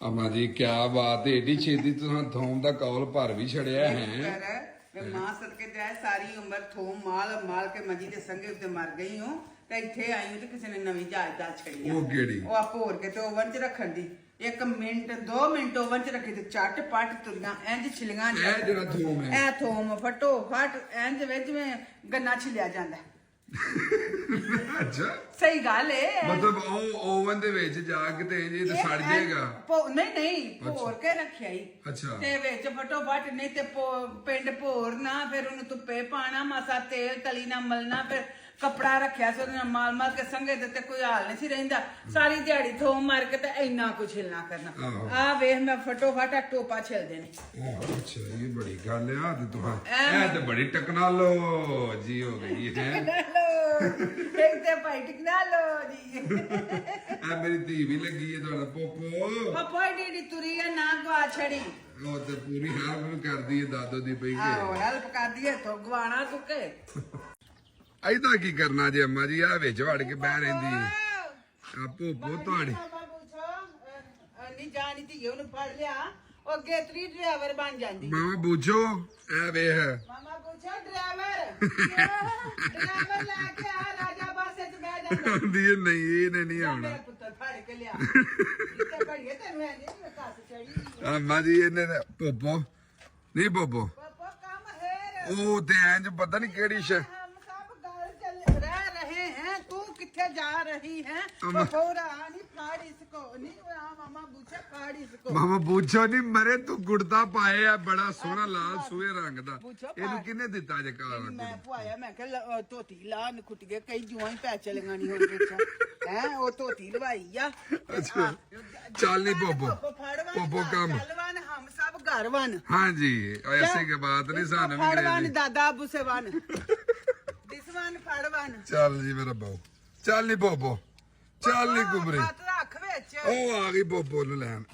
अम्मा जी क्या बात है, एडी छेती तुहां थोम दा कौल भर भी छड़िया है। मैं मां सदके जाए सारी उम्र थोम माल माल के मजी दे संगे उत्ते मर गई हूं ते इत्थे आई हूं ते किसी ने नवी जाच दा छड़ी ਉਹ ਕਿਹੜੀ? ਉਹ ਆਪ ਹੋਰ ਕੇ ਤੇ ਓਵਨ ਚ ਰੱਖਣ ਦੀ 1 ਮਿੰਟ 2 ਮਿੰਟ ਓਵਨ ਚ ਰੱਖੀ ਤੇ ਝੱਟ ਪੱਟ ਤੁਰੀਆਂ ਇੰਜ ਛਿਲੀਆਂ ਇਹ ਜਿਹੜਾ ਥੋਮ ਹੈ ਇਹ ਥੋਮ ਫਟੋ ਫਟ ਇੰਜ ਵਿੱਚ ਜਿਵੇਂ ਗੰਨਾ ਛਿਲਿਆ ਜਾਂਦਾ अच्छा ਸਹੀ ਗੱਲ ਏ मतलब ਉਹ ओवन ਦੇ ਵਿੱਚ ਜਾ ਕੇ ਤੇ ਜੇ ਤੇ ਸੜ ਜਾਏਗਾ ਨਹੀਂ ਨਹੀਂ ਭੋਰ ਕੇ ਰੱਖਿਆ ਹੀ ਅੱਛਾ ਤੇ ਵਿੱਚ ਫਟੋ ਫਟ ਨਹੀਂ ਤੇ ਪਿੰਡ ਭੋਰਨਾ ਫਿਰ ਉਹਨੂੰ ਧੁੱਪੇ ਪਾਣਾ ਮਸਾ ਤੇਲ ਤਲੀ ਨਾ ਮਲਣਾ ਫਿਰ ਕਪੜਾ ਰੱਖਿਆ ਸੀ ਉਹਦੇ ਨਾਲ ਮਾਲ ਮਾਲ ਕੇ ਸੰਗੇ ਦੇ ਤੇ ਕੋਈ ਹਾਲ ਨਹੀਂ ਸੀ ਰਹਿੰਦਾ ਸਾਰੀ ਦਿਹਾੜੀ ਥੋਮ ਮਾਰ ਕੇ ਤੇ ਇੰਨਾ ਕੁਛ ਹਿਲਣਾ ਕਰਨਾ ਆ ਵੇਖ ਮੈਂ ਫਟੋ ਫਟ ਟੋਪਾ ਛਿਲਦੇ ਨੇ अच्छा ये बड़ी गल है ते तुहां ਇਹ ਤੇ ਬੜੀ टेक्नोलॉजी हो गई है ਇੱਕ ਤੇ ਭਾਈ ਟੈਕਨੋਲੋਜੀ ਆ ਮੇਰੀ ਧੀ ਵੀ ਲੱਗੀ ਹੈ ਤੁਹਾਡਾ ਪੋਪੋ ਪਪਾ ਡੀ ਤੁਰੀ ਆ ਨਾ ਗਵਾ ਛੜੀ ਉਹ ਤੇ ਪੂਰੀ ਹੈਲਪ ਕਰਦੀ ਹੈ ਦਾਦੋ ਦੀ ਪਈ ਆਹੋ ਹੈਲਪ ਕਰਦੀ ਹੈ ਤੋ ਗਵਾਣਾ ਤੁਕੇ ਐਦਾਂ ਕੀ ਕਰਨਾ ਜੇ ਅੰਮਾ ਜੀ ਆ ਵਿੱਚ ਵੜ ਕੇ ਬਹਿ ਰਹਿੰਦੀ ਹੈ ਆ ਪੋਪੋ ਤੁਹਾਡੀ ਨਹੀਂ ਜਾਣੀ ਤੀ ਉਹਨੂੰ ਫੜ ਲਿਆ ਉਹ ਗੇਤਰੀ ਡਰਾਈਵਰ ਬਣ ਜਾਂਦੀ ਮਾਮਾ ਬੂਝੋ ਐ ਵੇਖ ਮਾਮਾ ਪੁੱਛਿਆ ਡਰਾਈਵਰ ਲੈ ਕੇ ਆ ਰਾਜਾ ਬਾਸੇ ਚ ਬਹਿ ਜਾਂਦਾ ਆਉਂਦੀ ਹੈ ਨਹੀਂ ਇਹਨੇ ਨਹੀਂ ਆਉਣਾ ਮੇਰਾ ਪੁੱਤਰ ਫੜ ਕੇ ਲਿਆ ਇੱਥੇ ਬੜੀਏ ਤੈਨੂੰ ਐ ਨਹੀਂ ਕੱਸ ਚੜੀ ਅੰਮਾ ਜੀ ਇਹਨੇ ਪੋਪੋ ਨਹੀਂ ਪੋਪੋ ਪਾਪਾ ਕੰਮ ਹੈ ਉਹ ਤੇ ਇੰਜ ਪਤਾ ਨਹੀਂ ਕਿਹੜੀ ਸ਼ੈ हम सब घर चल रह रहे हैं तू किथे जा रही है बपोरा नहीं फाड़ इसको नहीं मामा पूछे फाड़ इसको ਮਾਮਾ ਬੂਝੋ ਨਹੀਂ ਮਰੇ ਤੂੰ ਗੁੜਦਾ ਪਾਏ ਆ ਬੜਾ ਸੋਹਣਾ ਲਾਲ ਸੂਏ ਰੰਗ ਦਾ ਇਹਨੂੰ ਕਿਹਨੇ ਦਿੱਤਾ ਜੇ ਕਾਲਾ मैं पुआया मैं कह धोती ला नखुट गए कई जुआ ही पै चलेगा नहीं हो पिछा है वो धोती लवाई आ अच्छा चल नहीं पोपो पोपो काम चलवन हम सब घर वन हाँ जी ऐसे के बात नहीं सानू भी फड़वन अंग्रेजी दादा अबू से वन दिसवन फड़वन चल जी मेरा बहु चल नहीं पोपो चल नहीं कुबरी हाथ रख विच ओ आ गई पोपो नु लैन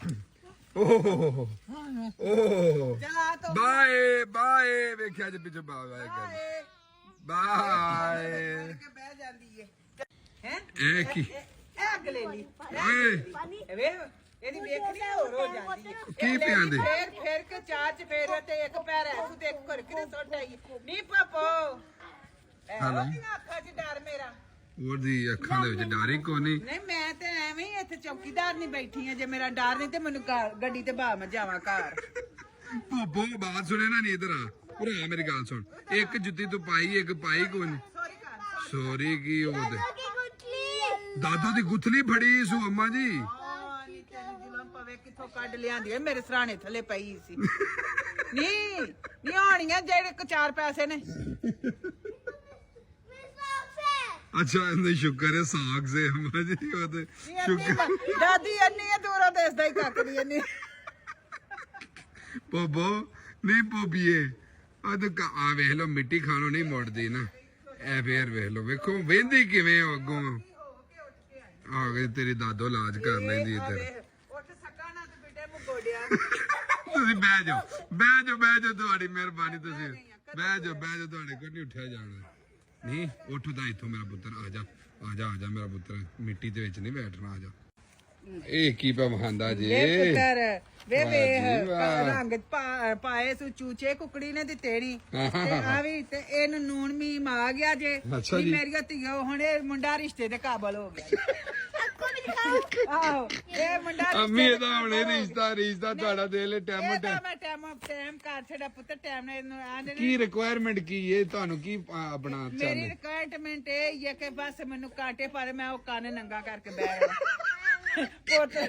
ओह ओह जा तो बाय बाय वेख्या जे पिछे बाय कर बाय के बह जांदी है हैं ए की ਇਹ ਅਗਲੇ ਲਈ ਓਏ ਵੇਖ ਇਹਦੀ ਵੇਖਣੀ ਹੋਰ ਹੋ ਜਾਂਦੀ ਹੈ ਕੀ ਪਿਆਂਦੇ ਫੇਰ ਫੇਰ ਕੇ ਚਾਰ ਚ ਫੇਰ ਤੇ ਇੱਕ ਪੈਰ ਐਸੂ ਤੇ ਇੱਕ ਘਰ ਕੇ ਸੁੱਟ ਆਈ ਨੀ ਪਾਪੋ ਹਾਲਾਂ ਉਹਦੀਆਂ ਅੱਖਾਂ 'ਚ ਡਰ ਮੇਰਾ ਉਹਦੀ ਅੱਖਾਂ ਦੇ ਵਿੱਚ ਡਰ ਹੀ ਕੋਈ ਨਹੀਂ ਨਹੀਂ ਮੈਂ ਤੇ ਐਵੇਂ ਹੀ ਇੱਥੇ ਚੌਕੀਦਾਰ ਨਹੀਂ ਬੈਠੀ ਆ ਜੇ ਮੇਰਾ ਡਰ ਨਹੀਂ ਤੇ ਮੈਨੂੰ ਗੱਡੀ ਤੇ ਬਾਹ ਮੈਂ ਜਾਵਾਂ ਘਰ ਪੋਪੋ ਬਾਤ ਸੁਣੇ ਨਾ ਨਹੀਂ ਇਧਰ ਆ ਭਰਾ ਮੇਰੀ ਗੱਲ ਸੁਣ ਇੱਕ ਜੁੱਤੀ ਤੂੰ ਪਾਈ ਇੱਕ ਪਾਈ ਕੋਈ ਨਹੀਂ ਸੌਰੀ ਕਰ ਸੋਰੀ ਕੀ ਉਹ ਤੇ ਦਾਦਾ ਦੀ ਗੁੱਥਲੀ ਫੜੀ ਸੂ ਅੰਮਾ ਜੀ ਨੀ ਤੈਨੂੰ ਜ਼ੁਲਮ ਪਵੇ ਕਿੱਥੋਂ ਕੱਢ ਲਿਆਂਦੀ ਏ ਮੇਰੇ ਸਰਾਣੇ ਥੱਲੇ ਪਈ ਸੀ ਨੀ ਹੋਣੀਆਂ ਜਿਹੜੇ ਕੋ 4 ਪੈਸੇ ਨੇ अच्छा नहीं शुक्र है साग से अम्मा जी वो तो शुक्र ਦਾਦੀ ਅੰਨੀ ਆ ਦੂਰੋਂ ਦੇਸਦਾ ਹੀ ਕੱਕਦੀ ਅੰਨੀ पोपो नहीं पोपिए तो आ वेख लो मिट्टी खानों नहीं मुड़दी ना ए फिर वेख लो वेखो वेंदी किवें अगों आ गई तेरी दादो इलाज कर लेंदी इधर ਉੱਠ ਸਕਾਂ ਨਾ ਤੇ ਬੇਟੇ ਮੂੰ ਗੋਡਿਆ ਤੁਸੀਂ ਬਹਿ ਜਾਓ ਤੁਹਾਡੀ ਮਿਹਰਬਾਨੀ ਤੁਸੀਂ ਬਹਿ ਜਾਓ ਤੁਹਾਡੇ ਕੋਲ ਨਹੀਂ ਉੱਠਿਆ ਜਾਣਾ ਨਹੀਂ ਉੱਠ ਤਾਂ ਇੱਥੋਂ ਮੇਰਾ ਪੁੱਤਰ ਆ ਜਾ ਮੇਰਾ ਪੁੱਤਰ ਮਿੱਟੀ ਦੇ ਵਿੱਚ ਨਹੀਂ ਬੈਠਣਾ ਆ ਜਾ ਇਹ ਕੀ ਪਮਹਾਂਦਾ ਜੀ ਵੇ ਪੁੱਤਰ ਵੇ ਵਾਹ ਜੀ ਵਾਹ। ਰੰਗ ਪਾਏ ਸੂ ਚੂਚੇ ਕੁਕੜੀ ਨੇ ਦਿੱਤੇ ਨਹੀਂ ਤੇ ਆ ਵੀ ਤੇ ਇਹਨੂੰ ਨੂਣ ਮੀਮ ਆ ਗਿਆ ਜੇ ਅੱਛਾ ਵੀ ਜੀ। ਮੇਰੀਆਂ ਧੀਆਂ ਹੁਣ ਇਹ ਮੁੰਡਾ ਰਿਸ਼ਤੇ ਦੇ ਕਾਬਲ ਹੋ ਗਿਆ ਆਹੋ ਇਹ ਮੁੰਡਾ ਅੰਮੀ ਇਹਦਾ ਹੁਣੇ ਰਿਸ਼ਤਾ ਤੁਹਾਡਾ ਦੇ ਲੈ ਟਾਈਮ ਮੈਂ ਟਾਈਮ ਕਰ ਛੜਾ ਪੁੱਤਰ ਟਾਈਮ ਨੇ ਇਹਨੂੰ ਆ ਜਿਹੜੇ ਕੀ ਰਿਕੁਆਇਰਮੈਂਟ ਕੀ ਹੈ ਤੁਹਾਨੂੰ ਕੀ ਆਪਣਾ ਮੇਰੀ ਚਾਹੁੰਦੇ ਰਿਕੁਆਇਰਮੈਂਟ ਇਹ ਹੀ ਹੈ ਕਿ ਬਸ ਮੈਨੂੰ ਕਾਂਟੇ ਪਾ ਦੇ ਮੈਂ ਉਹ ਕੰਨ ਨੰਗਾ ਕਰਕੇ ਬਹਿ ਜਾਵਾਂ ਪੋਤਰਾ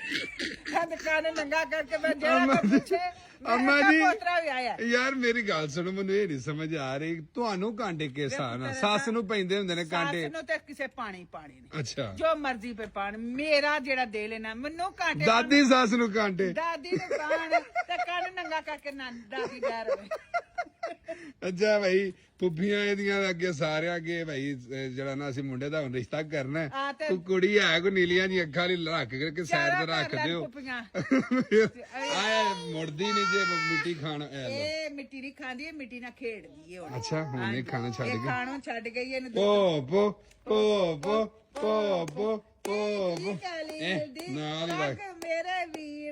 ਕੰਨ ਨੰਗਾ ਕਰਕੇ ਮੈਂ ਜਿਹੜਾ ਕੋਈ ਪੁੱਛੇ ਅੰਮਾ ਜੀ ਪੋਤਰਾ ਵੀ ਆਇਆ ਯਾਰ ਮੇਰੀ ਗੱਲ ਸੁਣੋ ਮੈਨੂੰ ਇਹ ਨਹੀਂ ਸਮਝ ਆ ਰਹੀ ਤੁਹਾਨੂੰ ਕਾਂਟੇ ਕਿਸ ਹਿਸਾਬ ਨਾਲ ਸੱਸ ਨੂੰ ਪੈਂਦੇ ਹੁੰਦੇ ਨੇ ਕਾਂਟੇ ਸੱਸ ਨੂੰ ਤੇ ਕਿਸੇ ਪਾਣੀ ਨਹੀਂ ਅੱਛਾ ਜੋ ਮਰਜ਼ੀ ਪੇ ਪਾਣ ਮੇਰਾ ਜਿਹੜਾ ਦੇ ਲੈਣਾ ਮੈਨੂੰ ਕਾਂਟੇ ਦਾਦੀ ਸੱਸ ਨੂੰ ਕਾਂਟੇ ਦਾਦੀ ਨੂੰ ਪਾਣ ਤੇ ਕੰਨ ਨੰਗਾ ਕਰਕੇ ਨਾ ਦਾਦੀ ਡਰ ਰਵੇ ਅੱਛਾ ਭਾਈ ਪੁੱਫੀਆਂ ਇਹਦੀਆਂ ਅੱਗੇ ਸਾਰਿਆਂ ਅੱਗੇ ਭਾਈ ਜਿਹੜਾ ਨਾ ਅਸੀਂ ਮੁੰਡੇ ਦਾ ਹੁਣ ਰਿਸ਼ਤਾ ਕਰਨਾ ਆ ਤੇ ਤੂੰ ਕੁੜੀ ਹੈ ਕੋ ਨੀਲੀਆਂ ਜੀ ਅੱਖਾਂ ਵਾਲੀ ਰੱਖ ਕੇ ਸਾਈਡ ਤੇ ਰੱਖ ਦਿਓ ਆਏ ਮੁੜਦੀ ਨਹੀਂ ਜੇ ਮਿੱਟੀ ਖਾਣ ਇਹ ਮਿੱਟੀ ਨਹੀਂ ਖਾਂਦੀ ਇਹ ਮਿੱਟੀ ਨਾਲ ਖੇਡਦੀ ਏ ਹੁਣ ਅੱਛਾ ਹੁਣ ਇਹ ਖਾਣਾ ਛੱਡ ਇਹ ਗਈ ਖਾਣੋਂ ਛੱਡ ਗਈ ਇਹਨੂੰ ਪੋ ਪੋ ਕਾਲੀ ਦੀ ਨਾਲ ਹੀ ਰੱਖ ਮੇਰੇ ਵੀਰ